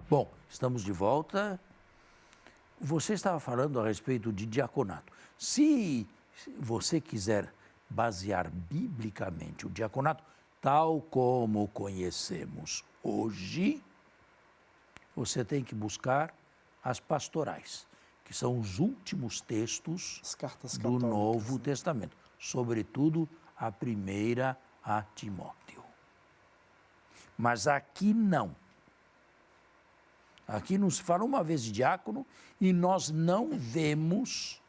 Bom, estamos de volta. Você estava falando a respeito de diaconato. Se você quiser basear biblicamente o diaconato, tal como o conhecemos hoje, você tem que buscar as pastorais, que são os últimos textos As cartas do católicas, Novo né? Testamento, sobretudo a primeira a Timóteo. Mas aqui não. Aqui nos fala uma vez de diácono e nós não vemos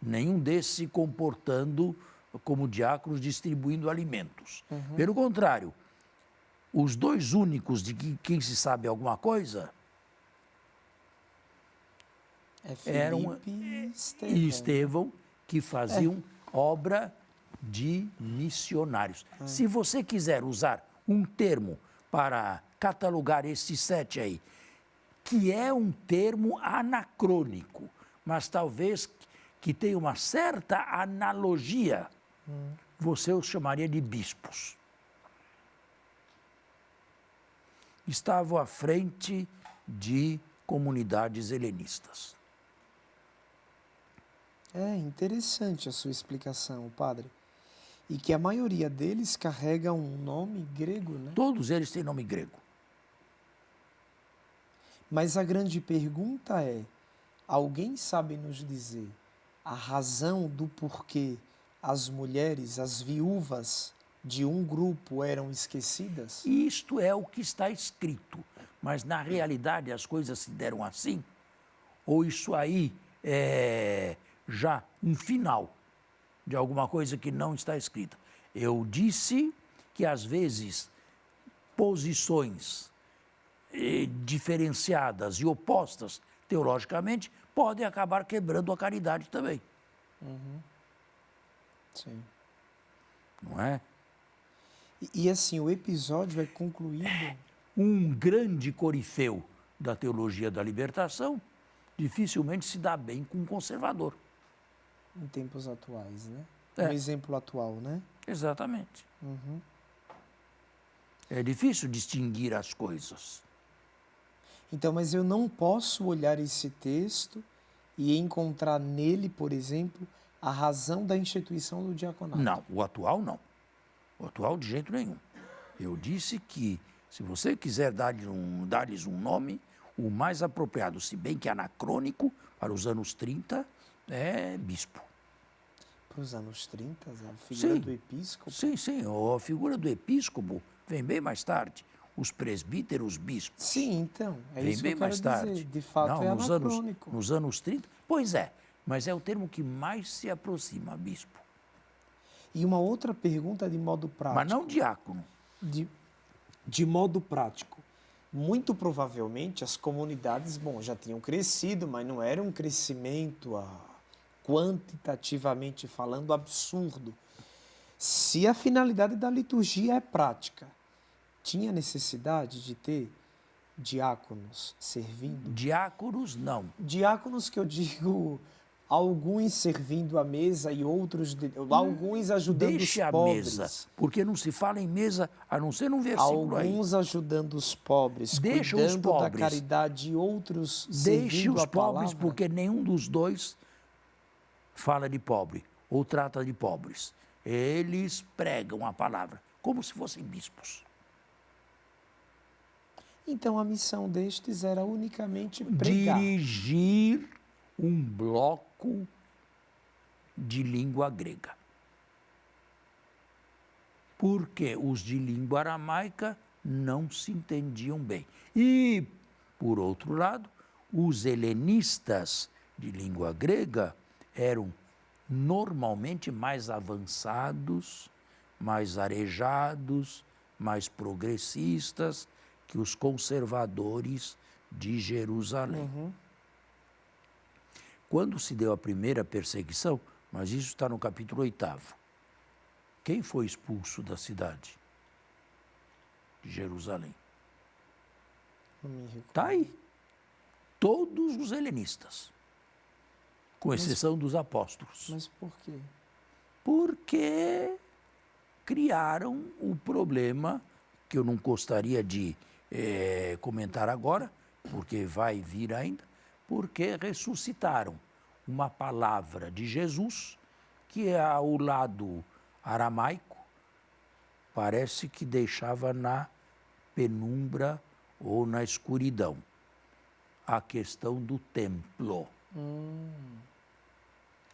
nenhum desses se comportando como diáconos distribuindo alimentos. Pelo contrário, os dois únicos de quem se sabe alguma coisa eram Filipe e Estevão. e Estevão, que faziam obra de missionários. Se você quiser usar um termo para catalogar esses 7 aí, que é um termo anacrônico, mas talvez que tenha uma certa analogia, você os chamaria de bispos. Estavam à frente de comunidades helenistas. É interessante a sua explicação, padre. E que a maioria deles carrega um nome grego, né? Todos eles têm nome grego. Mas a grande pergunta é: alguém sabe nos dizer a razão do porquê as mulheres, as viúvas de um grupo eram esquecidas? Isto é o que está escrito, mas na realidade as coisas se deram assim? Ou isso aí é já um final de alguma coisa que não está escrita? Eu disse que às vezes posições diferenciadas e opostas teologicamente podem acabar quebrando a caridade também, Sim. não é? E assim, o episódio é concluído. Um grande corifeu da teologia da libertação dificilmente se dá bem com um conservador. Em tempos atuais, né? É. Um exemplo atual, né? Exatamente. É difícil distinguir as coisas. Então, mas eu não posso olhar esse texto e encontrar nele, por exemplo, a razão da instituição do diaconato. Não, o atual não. O atual de jeito nenhum. Eu disse que se você quiser dar-lhes um nome, o mais apropriado, se bem que anacrônico, para os anos 30, é bispo. Para os anos 30, a figura Sim. do episcopo. Sim, sim. A figura do episcopo vem bem mais tarde. Os presbíteros, bispos. Sim, então, é Vem isso bem que eu quero mais tarde. dizer. De fato, Não, é anacrônico. nos anos 30, pois é, mas é o termo que mais se aproxima a bispo. E uma outra pergunta de modo prático. Mas não diácono. De modo prático. Muito provavelmente as comunidades, já tinham crescido, mas não era um crescimento quantitativamente falando absurdo. Se a finalidade da liturgia é prática, tinha necessidade de ter diáconos servindo? Diáconos, não. Diáconos que eu digo, alguns servindo à mesa e outros, alguns ajudando Deixe os a pobres. mesa, porque não se fala em mesa, a não ser num versículo aí. Alguns ajudando os pobres, Deixa os cuidando da pobres. caridade e outros Deixe servindo os a pobres, palavra. porque nenhum dos dois fala de pobre ou trata de pobres. Eles pregam a palavra, como se fossem bispos. Então a missão destes era unicamente pregar. Dirigir um bloco de língua grega. Porque os de língua aramaica não se entendiam bem. E, por outro lado, os helenistas de língua grega eram normalmente mais avançados, mais arejados, mais progressistas que os conservadores de Jerusalém. Quando se deu a primeira perseguição, mas isso está no capítulo 8º, quem foi expulso da cidade de Jerusalém? Está aí. Todos os helenistas, com exceção dos apóstolos. Mas por quê? Porque criaram o problema, que eu não gostaria de comentar agora, porque vai vir ainda, porque ressuscitaram uma palavra de Jesus que ao lado aramaico parece que deixava na penumbra ou na escuridão a questão do templo.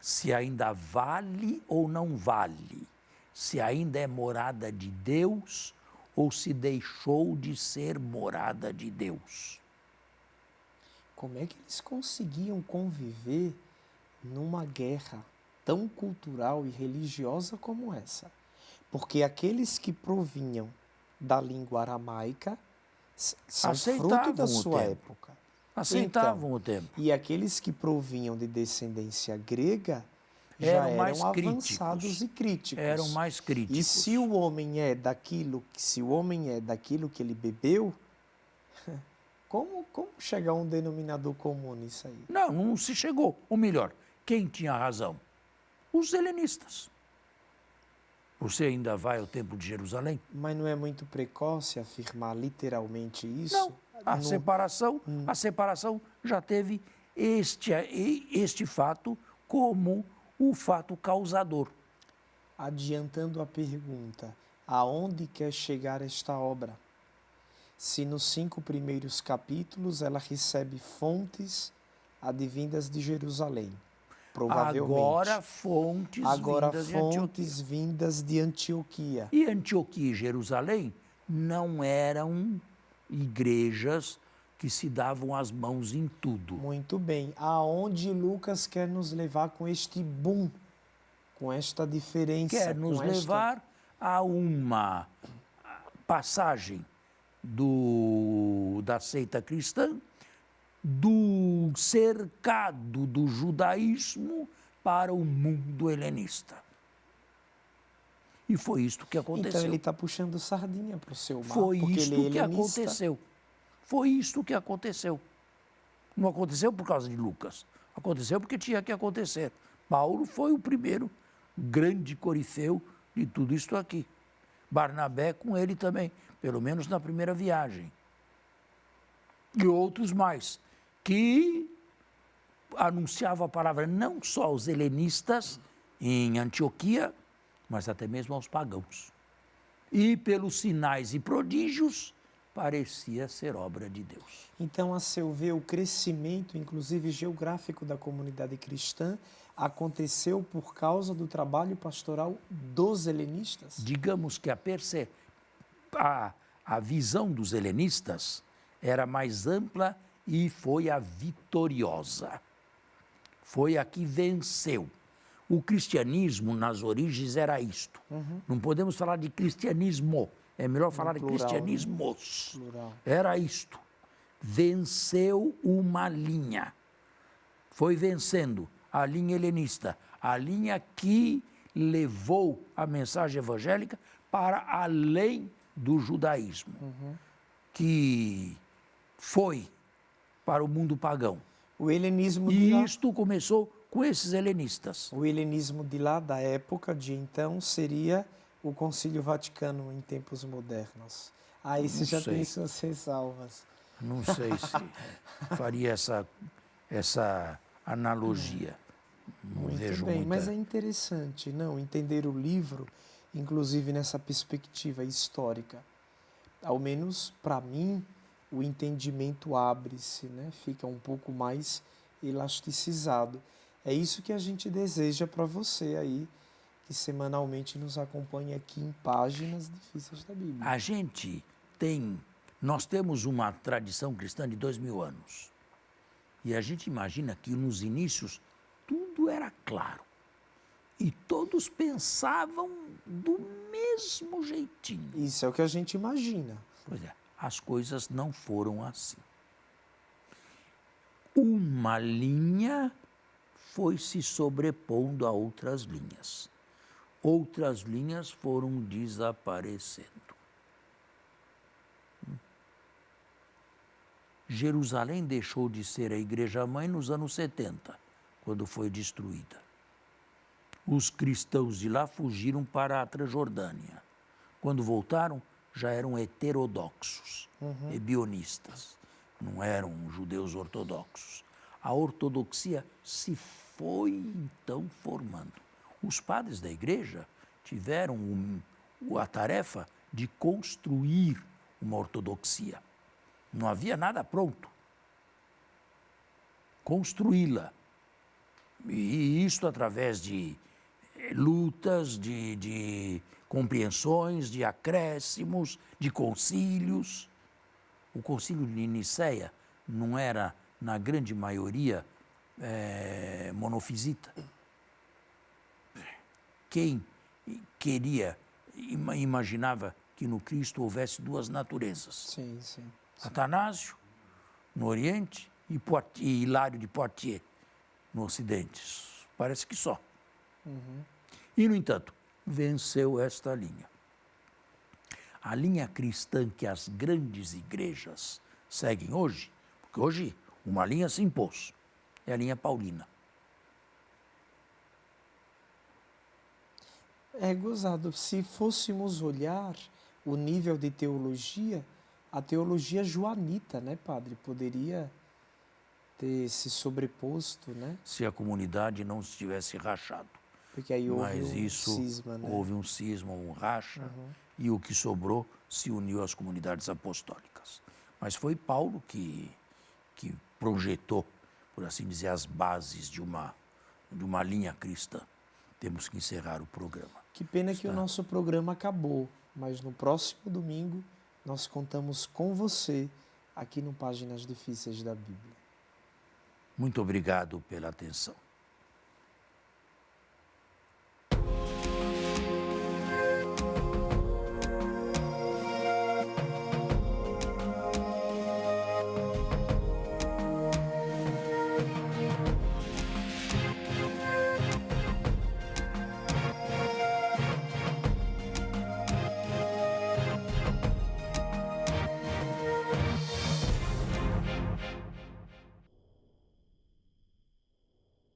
Se ainda vale ou não vale, se ainda é morada de Deus ou se deixou de ser morada de Deus. Como é que eles conseguiam conviver numa guerra tão cultural e religiosa como essa? Porque aqueles que provinham da língua aramaica são fruto da sua época. Aceitavam o tempo. E aqueles que provinham de descendência grega já Eram mais eram avançados críticos. e críticos. Eram mais críticos. E se o homem é daquilo que ele bebeu, como chegar a um denominador comum nisso aí? Não se chegou. Ou melhor, quem tinha razão? Os helenistas. Você ainda vai ao Templo de Jerusalém? Mas não é muito precoce afirmar literalmente isso? Não. A separação já teve este fato como o fato causador. Adiantando a pergunta, aonde quer chegar esta obra? Se nos 5 primeiros capítulos ela recebe fontes advindas de Jerusalém, provavelmente. Agora fontes vindas de Antioquia. E Antioquia e Jerusalém não eram igrejas que se davam as mãos em tudo. Muito bem. Aonde Lucas quer nos levar com este boom, com esta diferença? Quer nos levar a uma passagem da seita cristã, do cercado do judaísmo para o mundo helenista. E foi isto que aconteceu. Então ele está puxando sardinha para o seu mar. Foi isto que aconteceu. Foi isto que aconteceu. Não aconteceu por causa de Lucas. Aconteceu porque tinha que acontecer. Paulo foi o primeiro grande corifeu de tudo isto aqui. Barnabé com ele também, pelo menos na primeira viagem. E outros mais, que anunciavam a palavra não só aos helenistas em Antioquia, mas até mesmo aos pagãos. E pelos sinais e prodígios, parecia ser obra de Deus. Então, a seu ver, o crescimento, inclusive geográfico, da comunidade cristã aconteceu por causa do trabalho pastoral dos helenistas? Digamos que a visão dos helenistas era mais ampla e foi a vitoriosa. Foi a que venceu. O cristianismo, nas origens, era isto. Não podemos falar de cristianismo, é melhor falar de cristianismos. Plural. Era isto. Venceu uma linha. Foi vencendo a linha helenista, a linha que levou a mensagem evangélica para além do judaísmo, que foi para o mundo pagão. O helenismo E isto começou com esses helenistas. O helenismo de lá, da época de então, seria o Concílio Vaticano em tempos modernos. Aí você já tem suas ressalvas. Não sei se faria essa analogia. Não vejo bem, muita... mas é interessante, não, entender o livro, inclusive nessa perspectiva histórica. Ao menos, para mim, o entendimento abre-se, né? Fica um pouco mais elasticizado. É isso que a gente deseja para você aí, que semanalmente nos acompanha aqui em Páginas Difíceis da Bíblia. Nós temos uma tradição cristã de 2000 anos. E a gente imagina que nos inícios tudo era claro. E todos pensavam do mesmo jeitinho. Isso é o que a gente imagina. Pois é, as coisas não foram assim. Uma linha foi se sobrepondo a outras linhas. Outras linhas foram desaparecendo. Jerusalém deixou de ser a igreja-mãe nos anos 70, quando foi destruída. Os cristãos de lá fugiram para a Transjordânia. Quando voltaram, já eram heterodoxos, ebionistas. não eram judeus ortodoxos. A ortodoxia se foi então formando. Os padres da igreja tiveram a tarefa de construir uma ortodoxia. Não havia nada pronto. Construí-la. E isto através de lutas, de compreensões, de acréscimos, de concílios. O concílio de Nicéia não era, na grande maioria, monofisita. Quem queria, imaginava que no Cristo houvesse duas naturezas. Sim, sim. Atanásio, no Oriente, e Hilário de Poitiers, no Ocidente. Parece que só. E, no entanto, venceu esta linha. A linha cristã que as grandes igrejas seguem hoje, porque hoje uma linha se impôs, é a linha paulina. É gozado. Se fôssemos olhar o nível de teologia, a teologia joanita, né, padre? Poderia ter se sobreposto, né? Se a comunidade não se tivesse rachado. Porque aí houve Mas um isso, cisma, né? houve um cisma, um racha, e o que sobrou se uniu às comunidades apostólicas. Mas foi Paulo que projetou, por assim dizer, as bases de uma linha cristã. Temos que encerrar o programa. Que pena que o nosso programa acabou, mas no próximo domingo nós contamos com você aqui no Páginas Difíceis da Bíblia. Muito obrigado pela atenção.